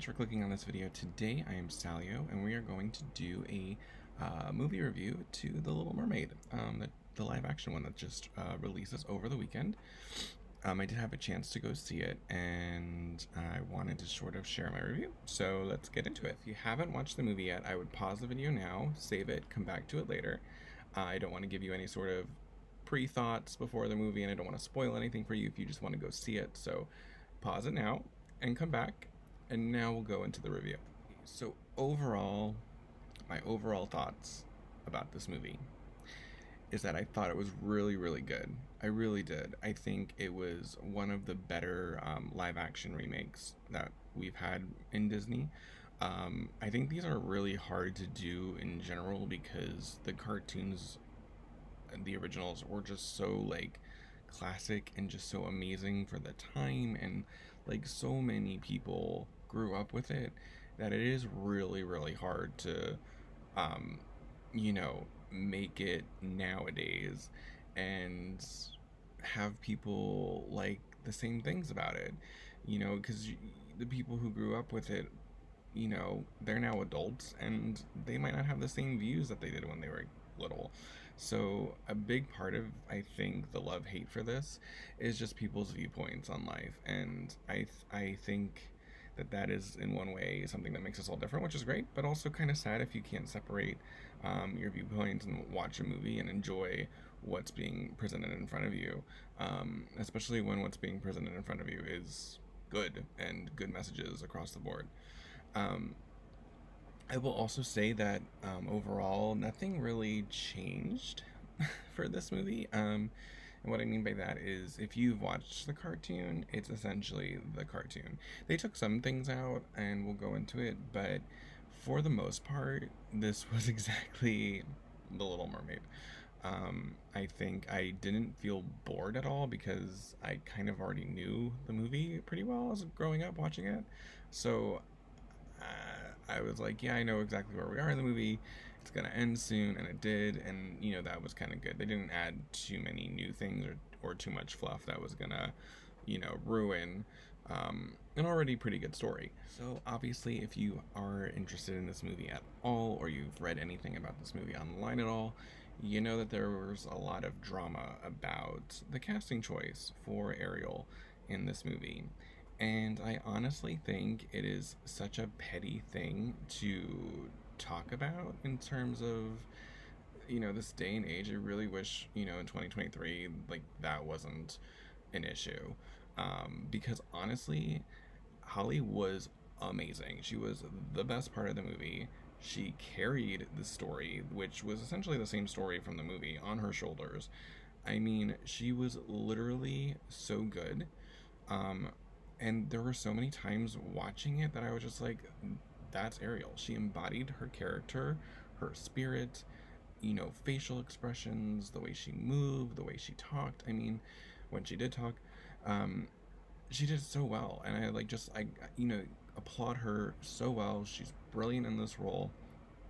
much for clicking on this video. Today I am Salio, and we are going to do a movie review to The Little Mermaid, the live action one that just releases over the weekend. I did have a chance to go see it, and I wanted to sort of share my review. So let's get into it. If you haven't watched the movie yet, I would pause the video now, save it, come back to it later. I don't want to give you any sort of pre-thoughts before the movie, and I don't want to spoil anything for you if you just want to go see it. So pause it now and come back, and now we'll go into the review. So overall, my overall thoughts about this movie is that I thought it was really, really good. I really did. I think it was one of the better live action remakes that we've had in Disney. I think these are really hard to do in general because the cartoons, the originals, were just so like classic and just so amazing for the time, and like so many people grew up with it that it is really, really hard to um, you know, make it nowadays and have people like the same things about it, because the people who grew up with it, they're now adults and they might not have the same views that they did when they were little. So, a big part of, I think, the love hate for this is just people's viewpoints on life. And I think that is, in one way, something that makes us all different, which is great, but also kind of sad if you can't separate your viewpoints and watch a movie and enjoy what's being presented in front of you, especially when what's being presented in front of you is good and good messages across the board. Um, I will also say that overall, nothing really changed for this movie. And what I mean by that is, if you've watched the cartoon, it's essentially the cartoon. They took some things out, and we'll go into it, but for the most part, this was exactly The Little Mermaid. I think I didn't feel bored at all because I kind of already knew the movie pretty well as growing up watching it. So I was like, yeah, I know exactly where we are in the movie. It's gonna end soon, and it did, and that was kind of good. They didn't add too many new things or too much fluff that was gonna, ruin an already pretty good story. So obviously, if you are interested in this movie at all, or you've read anything about this movie online at all, you know that there was a lot of drama about the casting choice for Ariel in this movie. And I honestly think it is such a petty thing to talk about in terms of, this day and age. I really wish, in 2023, like, that wasn't an issue. Because honestly, Holly was amazing. She was the best part of the movie. She carried the story, which was essentially the same story from the movie, on her shoulders. I mean, she was literally so good. Um, and there were so many times watching it that I was just like, that's Ariel. She embodied her character, her spirit, facial expressions, the way she moved, the way she talked. I mean, when she did talk, um, she did so well. And I like just, applaud her so well. She's brilliant in this role.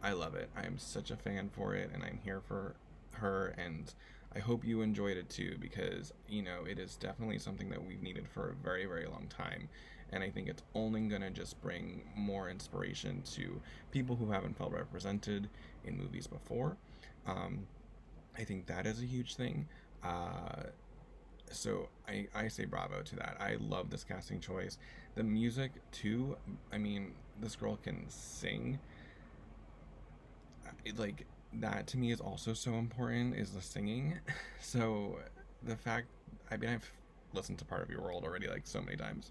I love it. I am such a fan for it, and I'm here for her, and I hope you enjoyed it too, because it is definitely something that we've needed for a very, very long time, and I think it's only gonna just bring more inspiration to people who haven't felt represented in movies before. Um, I think that is a huge thing. So I say bravo to that. I love this casting choice. The music too. I mean, this girl can sing. Like, that to me is also so important, is the singing. So the fact, I mean, I've listened to Part of Your World already like so many times.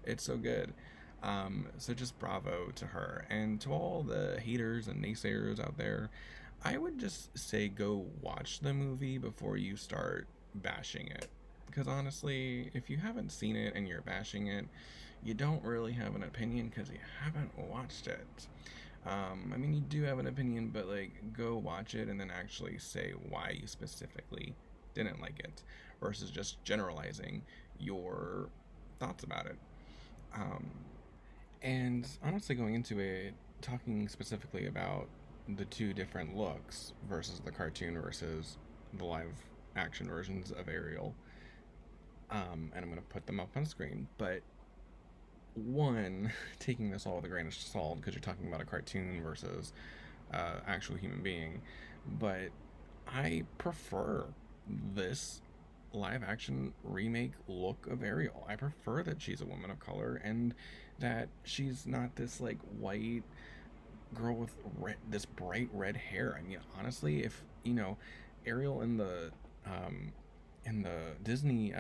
It's so good. So just bravo to her, and to all the haters and naysayers out there. I would just say go watch the movie before you start bashing it, because honestly, if you haven't seen it and you're bashing it, you don't really have an opinion because you haven't watched it. I mean, you do have an opinion, but like, go watch it and then actually say why you specifically didn't like it, versus just generalizing your thoughts about it. Um, and honestly, going into it, talking specifically about the two different looks versus the cartoon versus the live action versions of Ariel, and I'm going to put them up on screen, but one, taking this all with a grain of salt because you're talking about a cartoon versus actual human being, but I prefer this live action remake look of Ariel. I prefer that she's a woman of color and that she's not this like white girl with this bright red hair. I mean, honestly, if Ariel um, in the Disney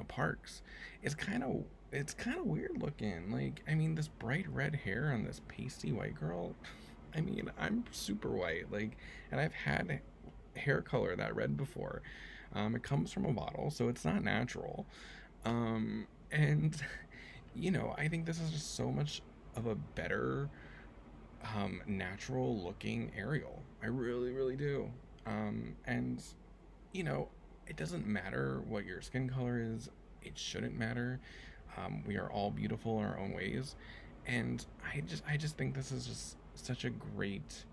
parks, it's kind of weird looking. Like, I mean, this bright red hair on this pasty white girl. I mean, I'm super white, like, and I've had hair color that red before. It comes from a bottle, so it's not natural. And I think this is just so much of a better natural looking Ariel. I really, really do. And you know, it doesn't matter what your skin color is. It shouldn't matter. We are all beautiful in our own ways, and I just think this is just such a great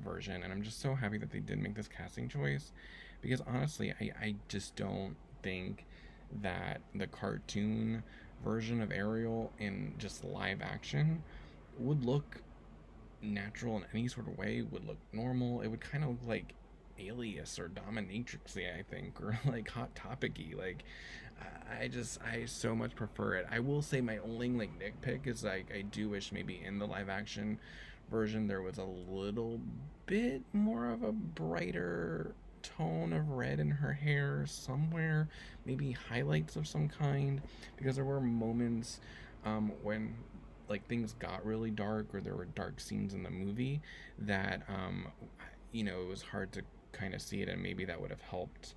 version, and I'm just so happy that they did make this casting choice, because honestly, I just don't think that the cartoon version of Ariel in just live action would look natural in any sort of way, would look normal. It would kind of look like Alias or Dominatrixy, I think, or like Hot Topicy. Like, I so much prefer it. I will say my only like nitpick is like I do wish maybe in the live action version there was a little bit more of a brighter tone of red in her hair somewhere, maybe highlights of some kind, because there were moments when like things got really dark or there were dark scenes in the movie that it was hard to kind of see it, and maybe that would have helped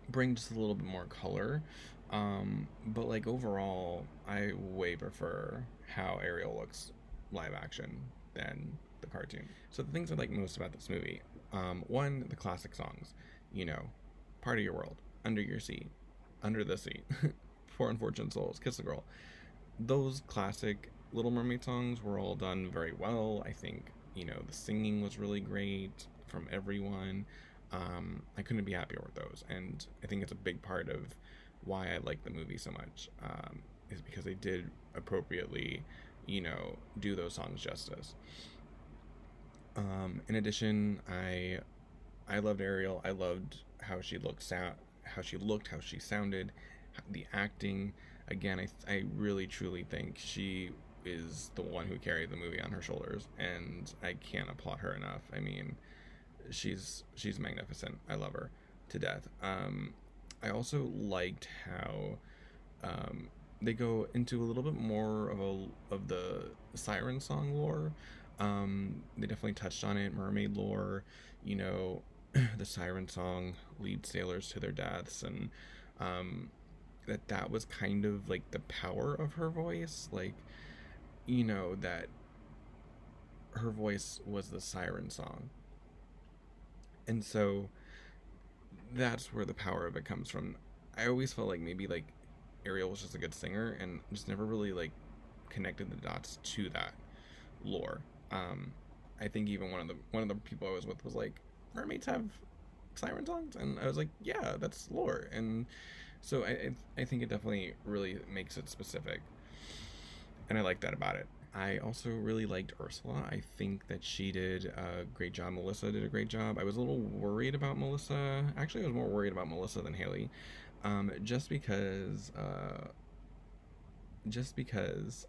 bring just a little bit more color. But like overall, I way prefer how Ariel looks live action than the cartoon. So the things I like most about this movie, one, the classic songs, you know, Part of Your World, Under Your Sea, Under the Sea, Four Unfortunate Souls, Kiss the Girl. Those classic Little Mermaid songs were all done very well. I think, the singing was really great from everyone. I couldn't be happier with those. And I think it's a big part of why I like the movie so much, is because they did appropriately, do those songs justice. In addition, I loved Ariel. I loved how she looked, how she sounded, the acting. Again, I really truly think she is the one who carried the movie on her shoulders, and I can't applaud her enough. I mean, she's magnificent. I love her to death. I also liked how they go into a little bit more of the siren song lore. They definitely touched on it. Mermaid lore, you know, the siren song leads sailors to their deaths, and that was kind of like the power of her voice, like that her voice was the siren song, and so that's where the power of it comes from. I always felt like maybe like Ariel was just a good singer and just never really like connected the dots to that lore. Um, I think even one of the people I was with was like, mermaids have siren songs, and I was like, yeah, that's lore, and so I think it definitely really makes it specific, and I like that about it. I also really liked Ursula. I think that she did a great job. Melissa did a great job. I was a little worried about Melissa. Actually, I was more worried about Melissa than Haley, just because, just because,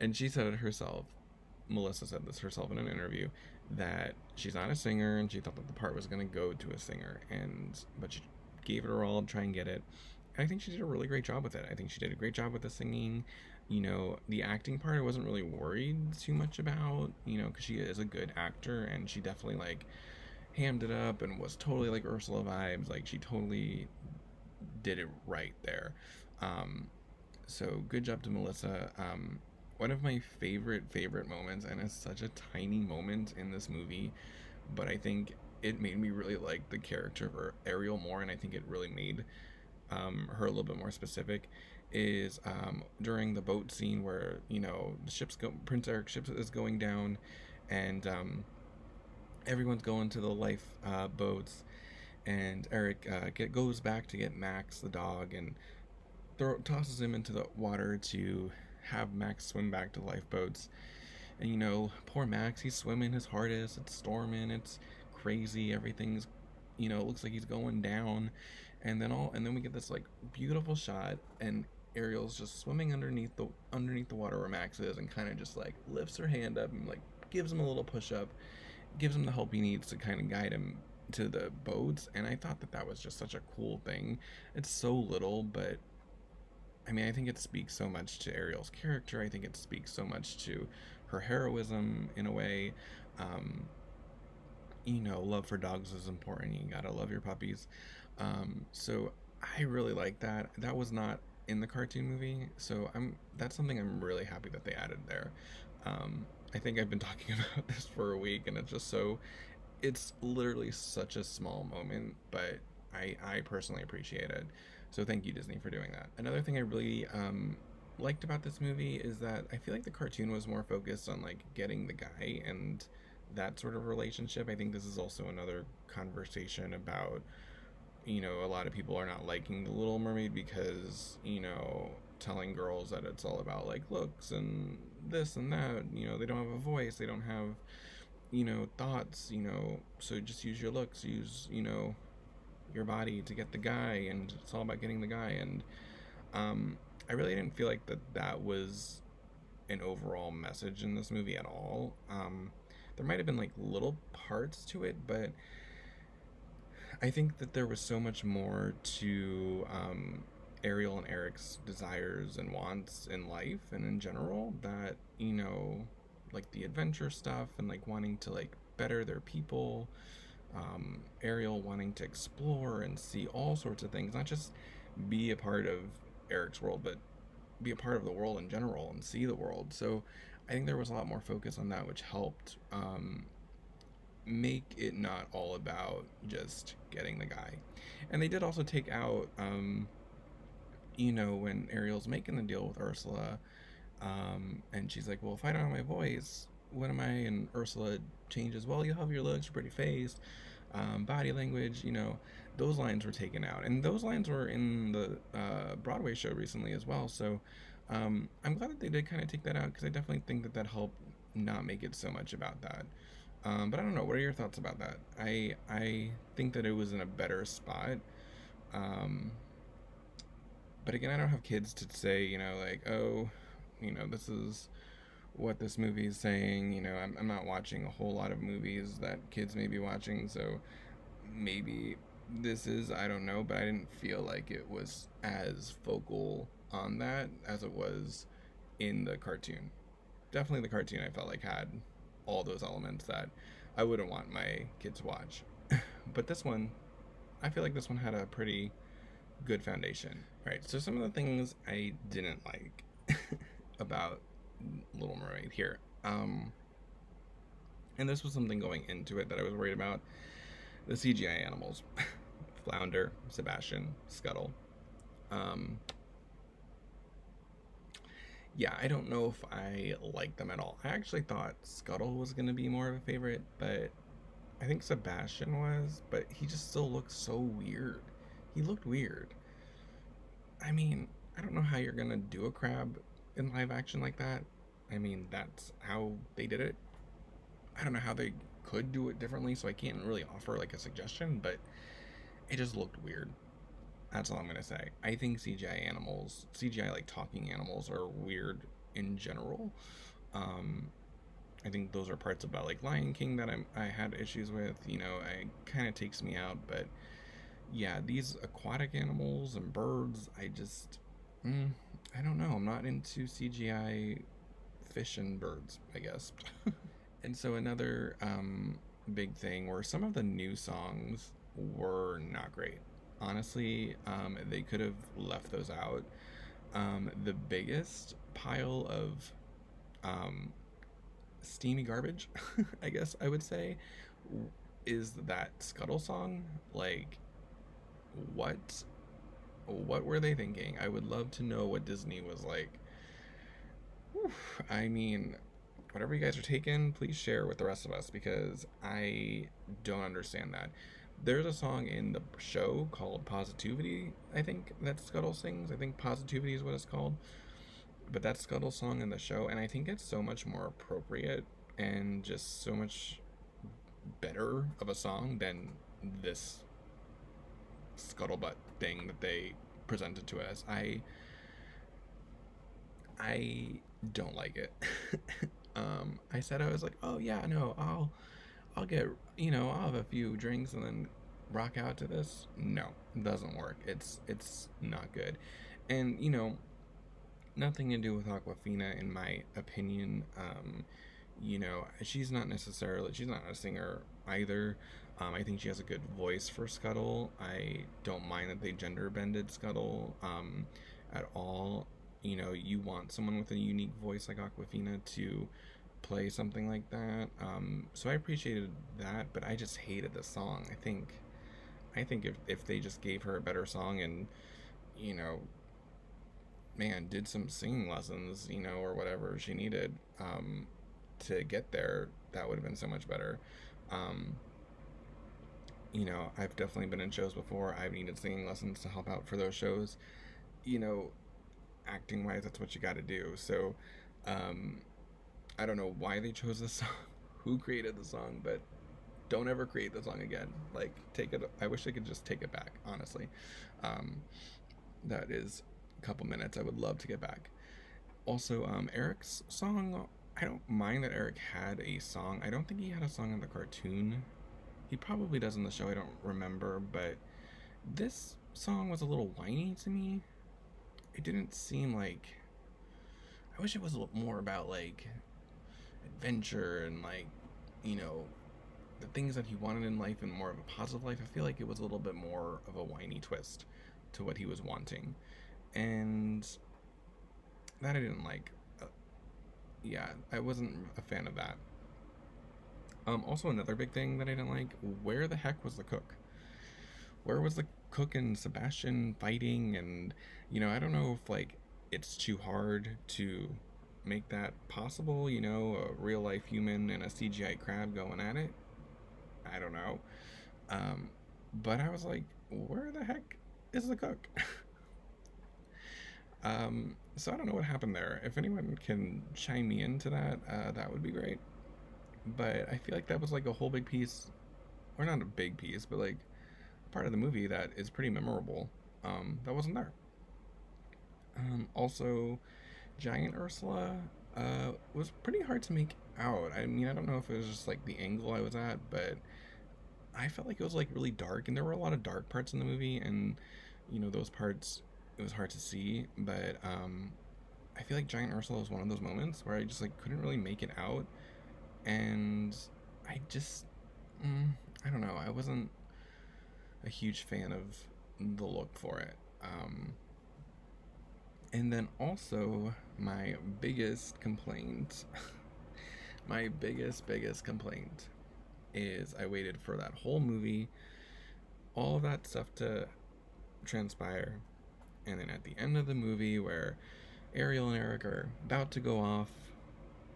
and she said it herself. Melissa said this herself in an interview, that she's not a singer and she thought that the part was going to go to a singer, but she gave it her all to try and get it. And I think she did a really great job with it. I think she did a great job with the singing. The acting part I wasn't really worried too much about, because she is a good actor, and she definitely like hammed it up and was totally like Ursula vibes. Like, she totally did it right there. Um, so good job to Melissa. One of my favorite moments, and it's such a tiny moment in this movie, but I think it made me really like the character of Ariel more, and I think it really made her a little bit more specific. Is during the boat scene where Prince Eric's ship is going down, and everyone's going to the life boats, and Eric goes back to get Max the dog, and tosses him into the water to have Max swim back to the lifeboats. And poor Max, he's swimming his hardest. It's storming. It's crazy. Everything's, it looks like he's going down. And then we get this like beautiful shot, and Ariel's just swimming underneath the water where Max is, and kind of just like lifts her hand up and like gives him a little push up, gives him the help he needs to kind of guide him to the boats. And I thought that that was just such a cool thing. It's so little, but I mean, I think it speaks so much to Ariel's character. I think it speaks so much to her heroism in a way. Um, Love for dogs is important. You gotta love your puppies. So I really like that. That was not in the cartoon movie, so that's something I'm really happy that they added there. I think I've been talking about this for a week, and it's literally such a small moment, but I personally appreciate it. So thank you, Disney, for doing that. Another thing I really liked about this movie is that I feel like the cartoon was more focused on like getting the guy and that sort of relationship. I think this is also another conversation about, a lot of people are not liking The Little Mermaid because, telling girls that it's all about like looks and this and that, they don't have a voice, they don't have, thoughts, so just use your looks, use, your body to get the guy, and it's all about getting the guy. And I really didn't feel like that was an overall message in this movie at all. There might have been like little parts to it, but I think that there was so much more to Ariel and Eric's desires and wants in life and in general, that like the adventure stuff and like wanting to like better their people, Ariel wanting to explore and see all sorts of things, not just be a part of Eric's world, but be a part of the world in general and see the world. So I think there was a lot more focus on that, which helped make it not all about just getting the guy. And they did also take out, when Ariel's making the deal with Ursula, and she's like, well, if I don't have my voice, what am I? And Ursula changes, well, you have your looks, your pretty face, body language, those lines were taken out. And those lines were in the Broadway show recently as well. So I'm glad that they did kind of take that out, because I definitely think that helped not make it so much about that. But I don't know. What are your thoughts about that? I think that it was in a better spot. Um, but again, I don't have kids to say, like, oh, this is what this movie is saying. I'm not watching a whole lot of movies that kids may be watching, so maybe this is, I don't know, but I didn't feel like it was as focal on that as it was in the cartoon. Definitely the cartoon, I felt like, had all those elements that I wouldn't want my kids to watch. But this one, I feel like this one had a pretty good foundation. All right, so some of the things I didn't like about Little Mermaid here. And this was something going into it that I was worried about. The CGI animals. Flounder, Sebastian, Scuttle. Yeah, I don't know if I like them at all. I actually thought Scuttle was going to be more of a favorite, but I think Sebastian was, but he just still looks so weird. He looked weird. I mean, I don't know how you're going to do a crab in live action like that. I mean, that's how they did it. I don't know how they could do it differently, so I can't really offer like a suggestion, but it just looked weird. That's all I'm gonna say. I think CGI like talking animals, are weird in general. Um, I think those are parts about like Lion King that I had issues with. It kind of takes me out. But yeah, these aquatic animals and birds, I don't know. I'm not into CGI fish and birds, I guess. And so another big thing were some of the new songs were not great. Honestly, they could have left those out. The biggest pile of steamy garbage, I guess I would say, is that Scuttle song. Like, what? What were they thinking? I would love to know what Disney was like. Whew. I mean, whatever you guys are taking, please share with the rest of us, because I don't understand that. There's a song in the show called Positivity, I think, that Scuttle sings. I think Positivity is what it's called. But that's Scuttle's song in the show, and I think it's so much more appropriate and just so much better of a song than this scuttlebutt thing that they presented to us. I don't like it. I said I was like, oh yeah, no, I'll get, I'll have a few drinks and then rock out to this. No, it doesn't work. It's not good, and nothing to do with Aquafina in my opinion. She's not a singer either. I think she has a good voice for Scuttle. I don't mind that they gender bended Scuttle at all. You want someone with a unique voice like Aquafina to play something like that. So I appreciated that, but I just hated the song. I think if they just gave her a better song and you know man did some singing lessons, or whatever she needed to get there, that would have been so much better. Um, I've definitely been in shows before. I've needed singing lessons to help out for those shows. You know, Acting wise, that's what you got to do. So, um, I don't know why they chose this song, who created the song, but don't ever create the song again. Like, take it. I wish they could just take it back. Honestly, um, that is a couple minutes I would love to get back. Also, Eric's song. I don't mind that Eric had a song. I don't think he had a song in the cartoon. He probably does in the show. I don't remember, but this song was a little whiny to me. It didn't seem like. I wish it was a little more about like adventure and like, you know, the things that he wanted in life and more of a positive life. I feel like it was a little bit more of a whiny twist to what he was wanting, and that I didn't like. Yeah, I wasn't a fan of that. Also, another big thing that I didn't like: where the heck was the cook? Where was the cook and Sebastian fighting? And I don't know if like it's too hard to make that possible. A real life human and a CGI crab going at it. I don't know. Um, but I was like, where the heck is the cook? So I don't know what happened there. If anyone can chime me into that, that would be great. But I feel like that was like a whole big piece, or not a big piece, but like part of the movie that is pretty memorable. That wasn't there. Also, Giant Ursula was pretty hard to make out. I mean, I don't know if it was just like the angle I was at, but I felt like it was like really dark, and there were a lot of dark parts in the movie, and those parts it was hard to see. But I feel like Giant Ursula was one of those moments where I just like couldn't really make it out, and I just I don't know. I wasn't a huge fan of the look for it. And then also my biggest complaint, my biggest complaint is I waited for that whole movie, all of that stuff to transpire, and then at the end of the movie where Ariel and Eric are about to go off,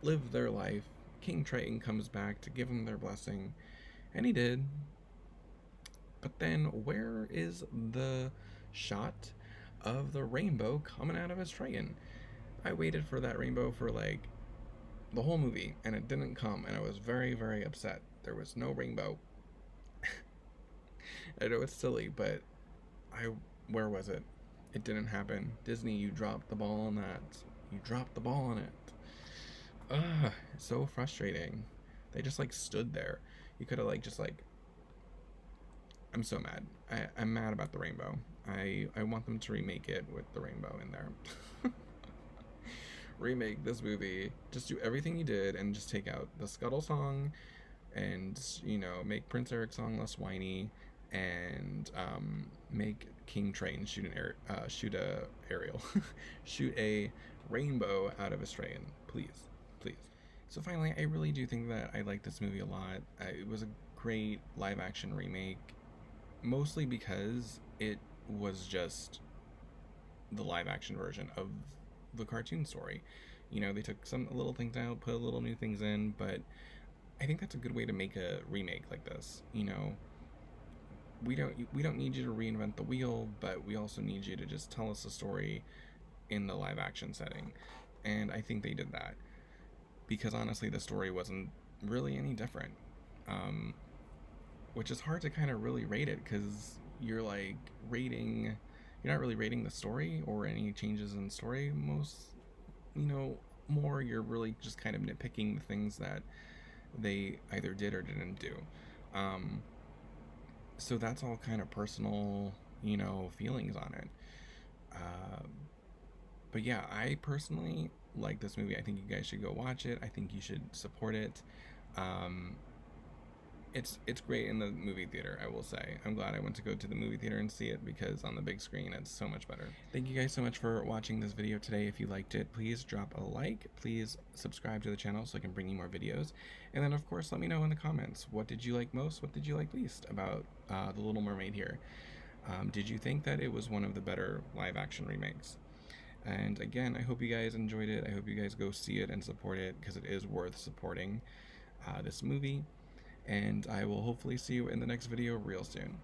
live their life, King Triton comes back to give them their blessing, and he did. But then where is the shot of the rainbow coming out of his Triton? I waited for that rainbow for like the whole movie and it didn't come, and I was very, very upset. There was no rainbow. I know it's silly, but I where was it? It didn't happen. Disney, you dropped the ball on that. You dropped the ball on it. Ugh, so frustrating. They just like stood there. You could have like just like I'm so mad. I'm mad about the rainbow. I want them to remake it with the rainbow in there. Remake this movie. Just do everything you did and just take out the Scuttle song and, make Prince Eric's song less whiny and make King Train shoot a Ariel. Shoot a rainbow out of his train. Please. Please. So finally, I really do think that I like this movie a lot. It was a great live action remake, mostly because it was just the live action version of the cartoon story. They took some little things out, put little new things in, but I think that's a good way to make a remake like this. we don't need you to reinvent the wheel, but we also need you to just tell us a story in the live action setting. And I think they did that because honestly, the story wasn't really any different. Um, which is hard to kind of really rate it because you're like rating, you're not really rating the story or any changes in story. You know, more you're really just kind of nitpicking the things that they either did or didn't do. Um, so that's all kind of personal, feelings on it. Uh, but yeah, I personally like this movie. I think you guys should go watch it. I think you should support it. Um, it's great in the movie theater, I will say. I'm glad I went to go to the movie theater and see it because on the big screen it's so much better. Thank you guys so much for watching this video today. If you liked it, please drop a like. Please subscribe to the channel so I can bring you more videos. And then of course let me know in the comments, what did you like most? What did you like least about The Little Mermaid here? Did you think that it was one of the better live action remakes? And again, I hope you guys enjoyed it. I hope you guys go see it and support it because it is worth supporting this movie. And I will hopefully see you in the next video real soon.